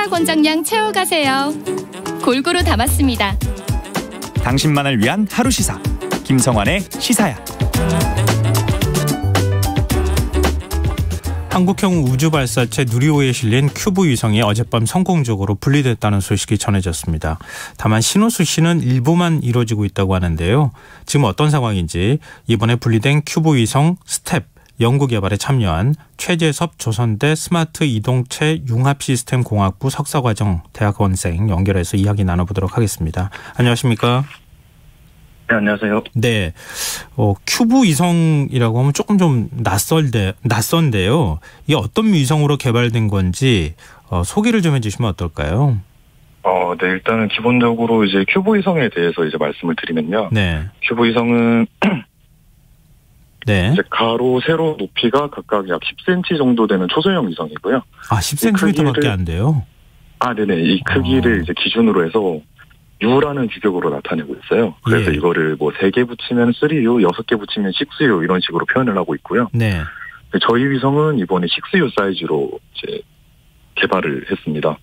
시사 권장량 채워가세요. 골고루 담았습니다. 당신만을 위한 하루 시사 김성환의 시사야. 한국형 우주발사체 누리호에 실린 큐브 위성이 어젯밤 성공적으로 분리됐다는 소식이 전해졌습니다. 다만 신호 수신은 일부만 이루어지고 있다고 하는데요. 지금 어떤 상황인지 이번에 분리된 큐브 위성 스텝 연구개발에 참여한 최재섭 조선대 스마트 이동체 융합시스템 공학부 석사과정 대학원생 연결해서 이야기 나눠보도록 하겠습니다. 안녕하십니까? 네, 안녕하세요. 네, 큐브 위성이라고 하면 조금 좀 낯선데요. 이게 어떤 위성으로 개발된 건지 소개를 좀 해주시면 어떨까요? 네, 일단은 기본적으로 이제 큐브 위성에 대해서 이제 말씀을 드리면요. 네. 큐브 위성은 네. 이제 가로, 세로 높이가 각각 약 10cm 정도 되는 초소형 위성이고요. 아, 10cm밖에 안 돼요? 네네. 이 크기를 이제 기준으로 해서 U라는 규격으로 나타내고 있어요. 그래서 예. 이거를 뭐 3개 붙이면 3U, 6개 붙이면 6U 이런 식으로 표현을 하고 있고요. 네. 저희 위성은 이번에 6U 사이즈로 이제 개발을 했습니다.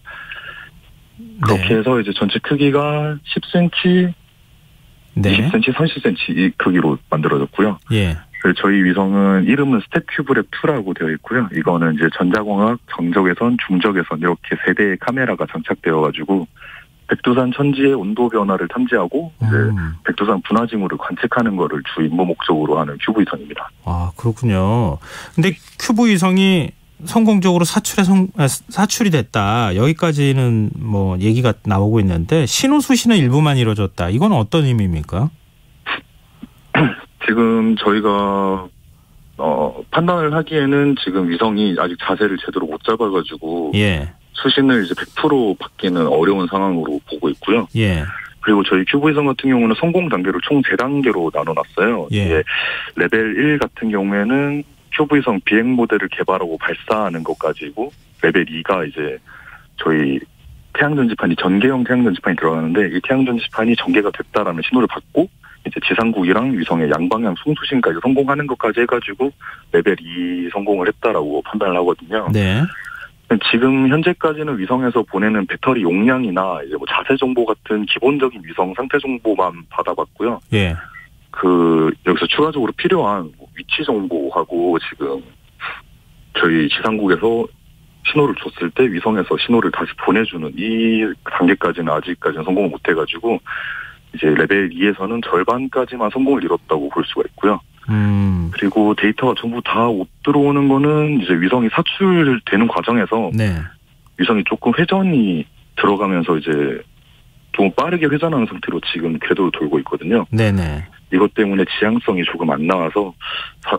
그렇게 네. 해서 이제 전체 크기가 10cm, 네. 20cm, 30cm 이 크기로 만들어졌고요. 예. 그래서 저희 위성은 이름은 스텝 큐브랩 2라고 되어 있고요. 이거는 이제 전자광학, 정적외선, 중적외선 이렇게 3대의 카메라가 장착되어가지고 백두산 천지의 온도 변화를 탐지하고 이제 백두산 분화징후를 관측하는 거를 주 임무 목적으로 하는 큐브 위성입니다. 아, 그렇군요. 근데 큐브 위성이 성공적으로 사출이 됐다. 여기까지는 뭐 얘기가 나오고 있는데 신호 수신은 일부만 이루어졌다. 이건 어떤 의미입니까? 지금 저희가 판단을 하기에는 지금 위성이 아직 자세를 제대로 못 잡아가지고 예. 수신을 이제 100% 받기는 어려운 상황으로 보고 있고요. 예. 그리고 저희 큐브 위성 같은 경우는 성공 단계를 총 3단계로 나눠놨어요. 예. 이게 레벨 1 같은 경우에는 큐브 위성 비행 모델을 개발하고 발사하는 것까지고 레벨 2가 이제 저희 태양전지판이 전개형 태양전지판이 들어가는데 이 태양전지판이 전개가 됐다라는 신호를 받고 이제 지상국이랑 위성의 양방향 송수신까지 성공하는 것까지 해가지고 레벨 2 성공을 했다라고 판단을 하거든요. 네. 지금 현재까지는 위성에서 보내는 배터리 용량이나 이제 뭐 자세 정보 같은 기본적인 위성 상태 정보만 받아봤고요. 예. 여기서 추가적으로 필요한 위치 정보하고 지금 저희 지상국에서 신호를 줬을 때 위성에서 신호를 다시 보내주는 이 단계까지는 아직까지는 성공을 못 해가지고 이제 레벨 2에서는 절반까지만 성공을 이뤘다고 볼 수가 있고요. 그리고 데이터가 전부 다 못 들어오는 거는 이제 위성이 사출되는 과정에서 네. 위성이 조금 회전이 들어가면서 이제 좀 빠르게 회전하는 상태로 지금 궤도를 돌고 있거든요. 네네. 이것 때문에 지향성이 조금 안 나와서 다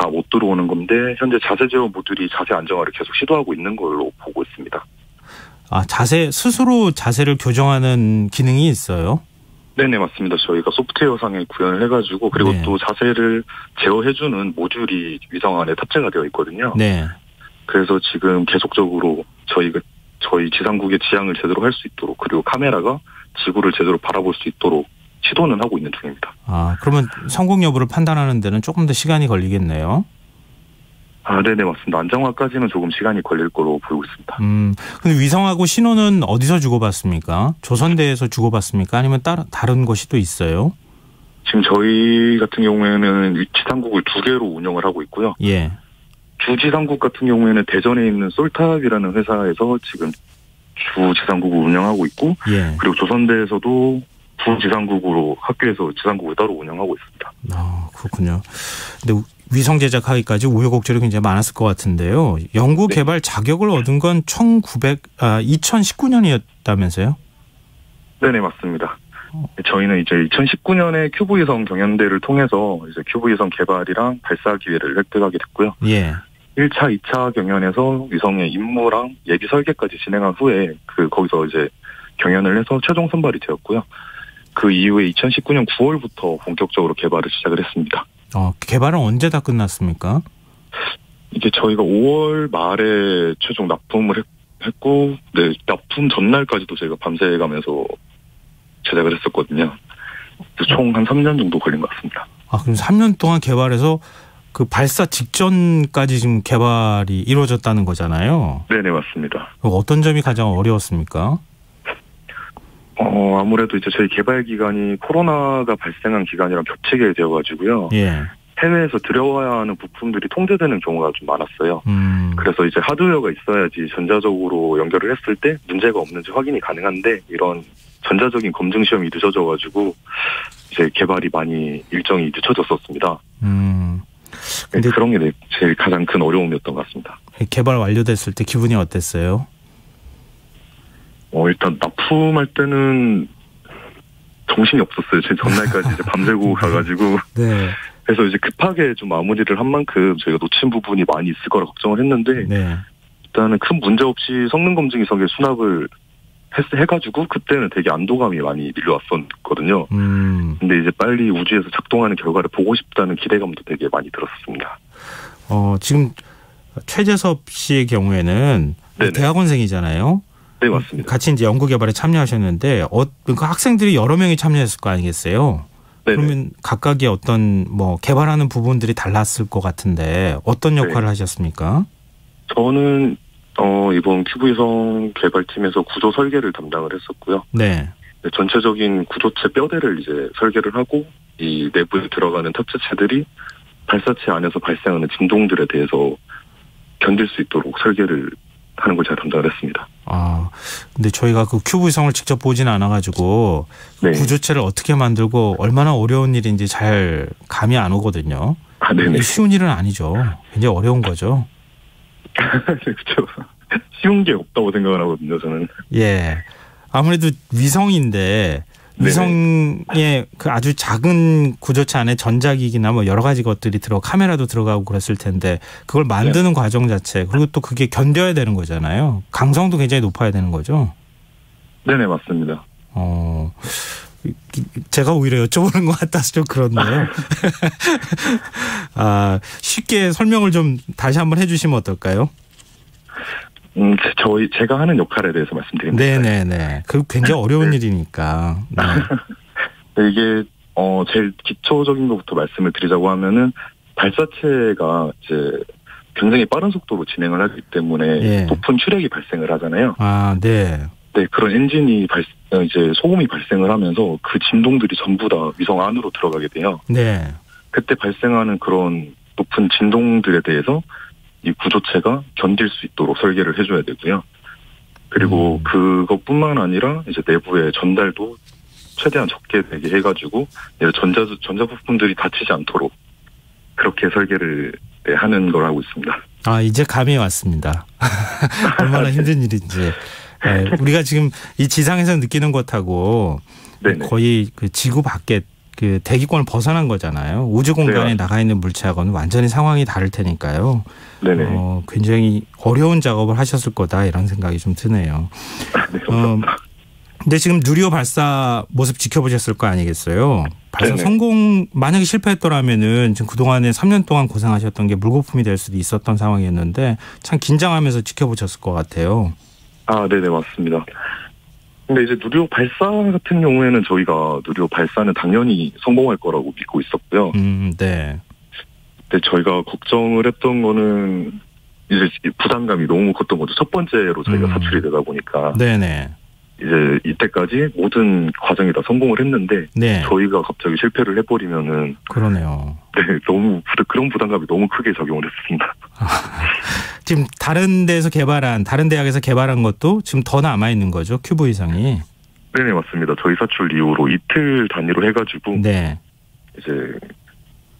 못 들어오는 건데 현재 자세 제어 모듈이 자세 안정화를 계속 시도하고 있는 걸로 보고 있습니다. 아, 스스로 자세를 교정하는 기능이 있어요? 네네, 맞습니다. 저희가 소프트웨어상에 구현을 해가지고 그리고 네. 또 자세를 제어해주는 모듈이 위성 안에 탑재가 되어 있거든요. 네. 그래서 지금 계속적으로 저희 지상국의 지향을 제대로 할 수 있도록 그리고 카메라가 지구를 제대로 바라볼 수 있도록 시도는 하고 있는 중입니다. 아, 그러면 성공 여부를 판단하는 데는 조금 더 시간이 걸리겠네요. 네네, 맞습니다. 안정화까지는 조금 시간이 걸릴 거로 보이고 있습니다. 근데 위성하고 신호는 어디서 주고받습니까? 조선대에서 주고받습니까? 아니면 다른 곳이 또 있어요? 지금 저희 같은 경우에는 지상국을 2개로 운영을 하고 있고요. 예. 주지상국 같은 경우에는 대전에 있는 솔탑이라는 회사에서 지금 주지상국을 운영하고 있고, 예. 그리고 조선대에서도 부지상국으로 학교에서 지상국을 따로 운영하고 있습니다. 아, 그렇군요. 근데 위성 제작하기까지 우여곡절이 굉장히 많았을 것 같은데요. 연구 개발 자격을 얻은 건 2019년이었다면서요? 네네, 맞습니다. 저희는 이제 2019년에 큐브 위성 경연대를 통해서 이제 큐브 위성 개발이랑 발사 기회를 획득하게 됐고요. 예. 1차, 2차 경연에서 위성의 임무랑 예비 설계까지 진행한 후에 거기서 이제 경연을 해서 최종 선발이 되었고요. 그 이후에 2019년 9월부터 본격적으로 개발을 시작을 했습니다. 개발은 언제 다 끝났습니까? 이제 저희가 5월 말에 최종 납품을 했고, 네, 납품 전날까지도 저희가 밤새 가면서 제작을 했었거든요. 총 한 3년 정도 걸린 것 같습니다. 아, 그럼 3년 동안 개발해서 그 발사 직전까지 지금 개발이 이루어졌다는 거잖아요. 네네, 맞습니다. 어떤 점이 가장 어려웠습니까? 아무래도 이제 저희 개발 기간이 코로나가 발생한 기간이랑 겹치게 되어가지고요. 예. 해외에서 들여와야 하는 부품들이 통제되는 경우가 좀 많았어요. 그래서 이제 하드웨어가 있어야지 전자적으로 연결을 했을 때 문제가 없는지 확인이 가능한데 이런 전자적인 검증 시험이 늦어져가지고 이제 개발이 많이 일정이 늦춰졌었습니다. 근데 그런 게 제일 가장 큰 어려움이었던 것 같습니다. 개발 완료됐을 때 기분이 어땠어요? 일단 납품할 때는 정신이 없었어요. 제 전날까지 이제 밤새고 가가지고. 네. 그래서 이제 급하게 좀 마무리를 한 만큼 저희가 놓친 부분이 많이 있을 거라 걱정을 했는데. 네. 일단은 큰 문제 없이 성능 검증 이성에 수납을 해가지고 그때는 되게 안도감이 많이 밀려왔었거든요. 근데 이제 빨리 우주에서 작동하는 결과를 보고 싶다는 기대감도 되게 많이 들었습니다. 지금 최재섭 씨의 경우에는 네네. 대학원생이잖아요. 네, 맞습니다. 같이 이제 연구 개발에 참여하셨는데 그러니까 학생들이 여러 명이 참여했을 거 아니겠어요? 네네. 그러면 각각의 어떤 뭐 개발하는 부분들이 달랐을 것 같은데 어떤 역할을 하셨습니까? 저는 이번 큐브위성 개발팀에서 구조 설계를 담당을 했었고요. 네. 전체적인 구조체 뼈대를 이제 설계를 하고 이 내부에 들어가는 탑재체들이 발사체 안에서 발생하는 진동들에 대해서 견딜 수 있도록 설계를 하는 걸 제가 담당을 했습니다. 근데 저희가 그 큐브위성을 직접 보진 않아가지고 네. 구조체를 어떻게 만들고 얼마나 어려운 일인지 잘 감이 안 오거든요. 네네. 쉬운 일은 아니죠. 굉장히 어려운 거죠. 그렇죠. 쉬운 게 없다고 생각을 하거든요, 저는. 예. 아무래도 위성인데 위성의 그 아주 작은 구조체 안에 전자기기나 뭐 여러 가지 것들이 카메라도 들어가고 그랬을 텐데 그걸 만드는 과정 자체 그리고 또 그게 견뎌야 되는 거잖아요. 강성도 굉장히 높아야 되는 거죠. 네네, 맞습니다. 제가 오히려 여쭤보는 것 같아서 좀 그렇네요. 쉽게 설명을 좀 다시 한번 해주시면 어떨까요? 제가 하는 역할에 대해서 말씀드립니다. 네네네. 그 굉장히 어려운 일이니까. 네. 이게 제일 기초적인 것부터 말씀을 드리자고 하면은 발사체가 이제 굉장히 빠른 속도로 진행을 하기 때문에 높은 추력이 발생을 하잖아요. 네. 네, 그런 엔진이 이제 소음이 발생을 하면서 그 진동들이 전부 다 위성 안으로 들어가게 돼요. 네. 그때 발생하는 그런 높은 진동들에 대해서 이 구조체가 견딜 수 있도록 설계를 해줘야 되고요. 그리고 그것뿐만 아니라 이제 내부의 전달도 최대한 적게 되게 해가지고 전자 부품들이 다치지 않도록 그렇게 설계를 하는 걸 하고 있습니다. 이제 감이 왔습니다. 얼마나 힘든 일인지. 네, 우리가 지금 이 지상에서 느끼는 것하고 네네. 거의 그 지구 밖에 그 대기권을 벗어난 거잖아요. 우주 공간에 나가 있는 물체하고는 완전히 상황이 다를 테니까요. 네네. 굉장히 어려운 작업을 하셨을 거다 이런 생각이 좀 드네요. 네, 감사합니다. 근데 지금 누리호 발사 모습 지켜보셨을 거 아니겠어요? 발사 네네. 성공 만약에 실패했더라면은 지금 그동안에 3년 동안 고생하셨던 게 물거품이 될 수도 있었던 상황이었는데 참 긴장하면서 지켜보셨을 것 같아요. 네네, 맞습니다. 근데 이제 누리호 발사 같은 경우에는 저희가 누리호 발사는 당연히 성공할 거라고 믿고 있었고요. 네. 근데 저희가 걱정을 했던 거는 이제 부담감이 너무 컸던 거죠. 첫 번째로 저희가 사출이 되다 보니까. 네네. 이제 이때까지 모든 과정이 다 성공을 했는데 저희가 갑자기 실패를 해버리면은. 그러네요. 네, 너무 그런 부담감이 너무 크게 작용을 했습니다. 지금 다른 대학에서 개발한 것도 지금 더 남아 있는 거죠, 큐브위성이. 네네, 맞습니다. 저희 사출 이후로 이틀 단위로 해가지고 이제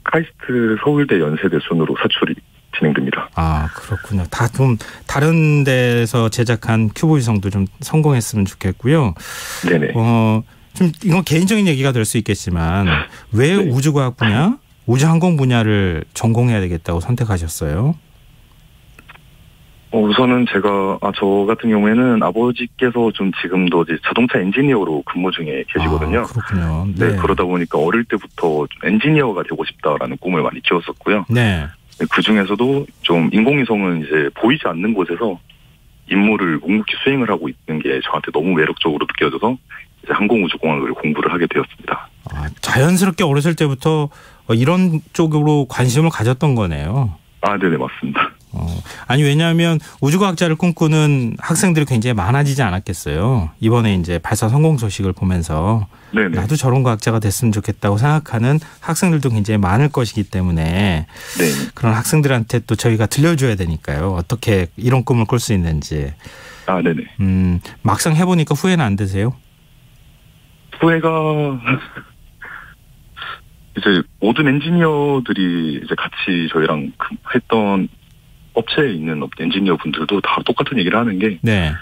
카이스트 서울대 연세대 순으로 사출이 진행됩니다. 그렇군요. 다 좀 다른 데서 제작한 큐브위성도 좀 성공했으면 좋겠고요. 네네. 좀 이건 개인적인 얘기가 될 수 있겠지만 왜 우주과학 분야, 우주항공 분야를 전공해야 되겠다고 선택하셨어요? 우선은 저 같은 경우에는 아버지께서 좀 지금도 이제 자동차 엔지니어로 근무 중에 계시거든요. 그렇군요. 네. 그러다 보니까 어릴 때부터 좀 엔지니어가 되고 싶다라는 꿈을 많이 키웠었고요. 네. 그 중에서도 좀 인공위성은 이제 보이지 않는 곳에서 임무를 묵묵히 수행을 하고 있는 게 저한테 너무 매력적으로 느껴져서 이제 항공우주공학을 공부를 하게 되었습니다. 자연스럽게 어렸을 때부터 이런 쪽으로 관심을 가졌던 거네요. 아, 네네, 맞습니다. 아니 왜냐하면 우주과학자를 꿈꾸는 학생들이 굉장히 많아지지 않았겠어요. 이번에 이제 발사 성공 소식을 보면서 네네. 나도 저런 과학자가 됐으면 좋겠다고 생각하는 학생들도 굉장히 많을 것이기 때문에 네. 그런 학생들한테 또 저희가 들려줘야 되니까요. 어떻게 이런 꿈을 꿀 수 있는지. 아, 네네. 막상 해보니까 후회는 안 되세요? 후회가 이제 모든 엔지니어들이 이제 같이 저희랑 했던 업체에 있는 엔지니어 분들도 다 똑같은 얘기를 하는 게 네.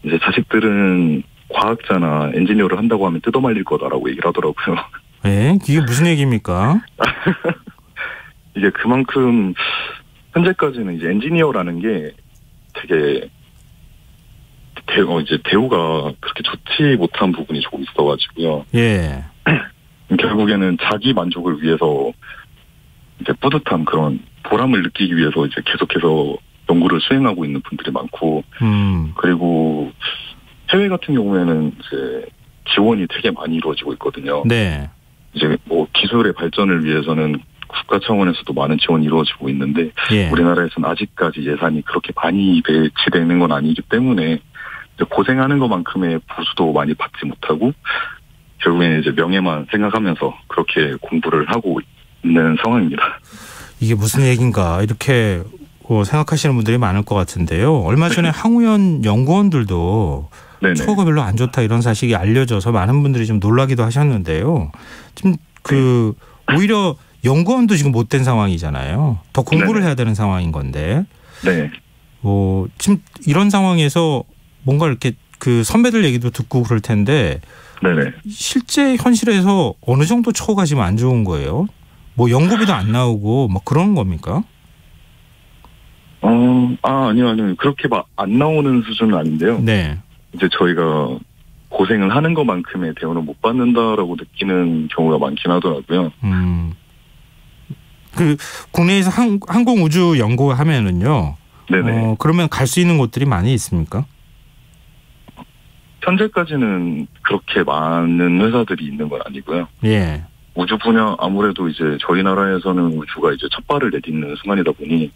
이제 자식들은 과학자나 엔지니어를 한다고 하면 뜯어말릴 거다라고 얘기를 하더라고요. 네? 이게 무슨 얘기입니까? 이게 그만큼 현재까지는 이제 엔지니어라는 게 되게 이제 대우가 그렇게 좋지 못한 부분이 조금 있어가지고요. 예. 결국에는 자기 만족을 위해서 이제 뿌듯함 그런 보람을 느끼기 위해서 이제 계속해서 연구를 수행하고 있는 분들이 많고, 그리고 해외 같은 경우에는 이제 지원이 되게 많이 이루어지고 있거든요. 네. 이제 뭐 기술의 발전을 위해서는 국가 차원에서도 많은 지원이 이루어지고 있는데, 예. 우리나라에서는 아직까지 예산이 그렇게 많이 배치되는 건 아니기 때문에 이제 고생하는 것만큼의 보수도 많이 받지 못하고, 결국에는 이제 명예만 생각하면서 그렇게 공부를 하고 있는 상황입니다. 이게 무슨 얘기인가 이렇게 생각하시는 분들이 많을 것 같은데요. 얼마 전에 항우연 연구원들도 네네. 초과가 별로 안 좋다 이런 사실이 알려져서 많은 분들이 좀 놀라기도 하셨는데요. 지금 오히려 연구원도 지금 못된 상황이잖아요. 더 공부를 네네. 해야 되는 상황인 건데. 네. 지금 이런 상황에서 뭔가 이렇게 선배들 얘기도 듣고 그럴 텐데 네네. 실제 현실에서 어느 정도 처우가 지금 안 좋은 거예요? 뭐 연구비도 안 나오고 뭐 그런 겁니까? 아니요. 그렇게 막 안 나오는 수준은 아닌데요. 네. 이제 저희가 고생을 하는 것만큼의 대우는 못 받는다라고 느끼는 경우가 많긴 하더라고요. 국내에서 항공 우주 연구하면은요. 네네. 그러면 갈 수 있는 곳들이 많이 있습니까? 현재까지는 그렇게 많은 회사들이 있는 건 아니고요. 예. 우주 분야 아무래도 이제 저희 나라에서는 우주가 이제 첫 발을 내딛는 순간이다 보니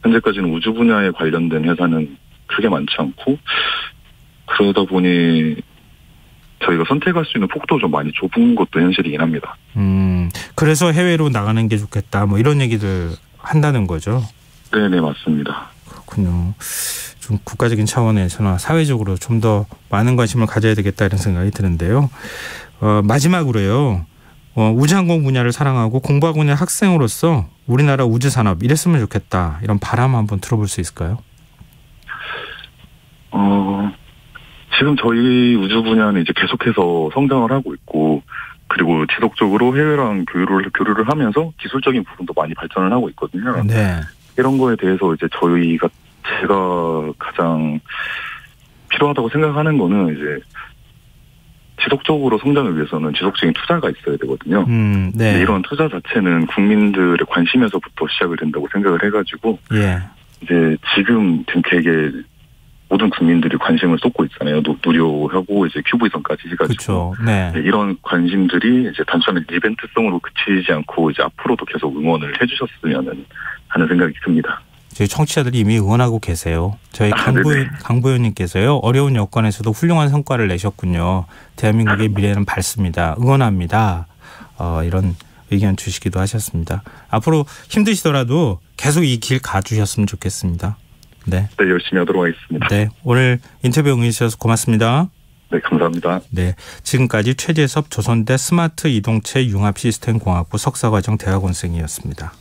현재까지는 우주 분야에 관련된 회사는 크게 많지 않고, 그러다 보니 저희가 선택할 수 있는 폭도 좀 많이 좁은 것도 현실이긴 합니다. 그래서 해외로 나가는 게 좋겠다 뭐 이런 얘기들 한다는 거죠. 네네, 맞습니다. 그렇군요. 좀 국가적인 차원에서나 사회적으로 좀 더 많은 관심을 가져야 되겠다 이런 생각이 드는데요. 마지막으로요. 우주항공 분야를 사랑하고 공부하고 있는 학생으로서 우리나라 우주산업 이랬으면 좋겠다. 이런 바람 한번 들어볼 수 있을까요? 지금 저희 우주 분야는 이제 계속해서 성장을 하고 있고, 그리고 지속적으로 해외랑 교류를 하면서 기술적인 부분도 많이 발전을 하고 있거든요. 네. 이런 거에 대해서 이제 제가 가장 필요하다고 생각하는 거는 이제 지속적으로 성장을 위해서는 지속적인 투자가 있어야 되거든요. 네. 이런 투자 자체는 국민들의 관심에서부터 시작을 된다고 생각을 해가지고, 예. 이제 지금 되게 모든 국민들이 관심을 쏟고 있잖아요. 누리호하고 이제 큐브위성까지 해가지고. 그렇죠. 네. 이런 관심들이 이제 단순한 이벤트성으로 그치지 않고 이제 앞으로도 계속 응원을 해주셨으면 하는 생각이 듭니다. 저희 청취자들이 이미 응원하고 계세요. 저희 강보현님께서요. 어려운 여건에서도 훌륭한 성과를 내셨군요. 대한민국의 미래는 밝습니다. 응원합니다. 이런 의견 주시기도 하셨습니다. 앞으로 힘드시더라도 계속 이 길 가주셨으면 좋겠습니다. 네. 네, 열심히 하도록 하겠습니다. 네, 오늘 인터뷰 응해주셔서 고맙습니다. 네, 감사합니다. 네, 지금까지 최재섭 조선대 스마트 이동체 융합시스템공학부 석사과정 대학원생이었습니다.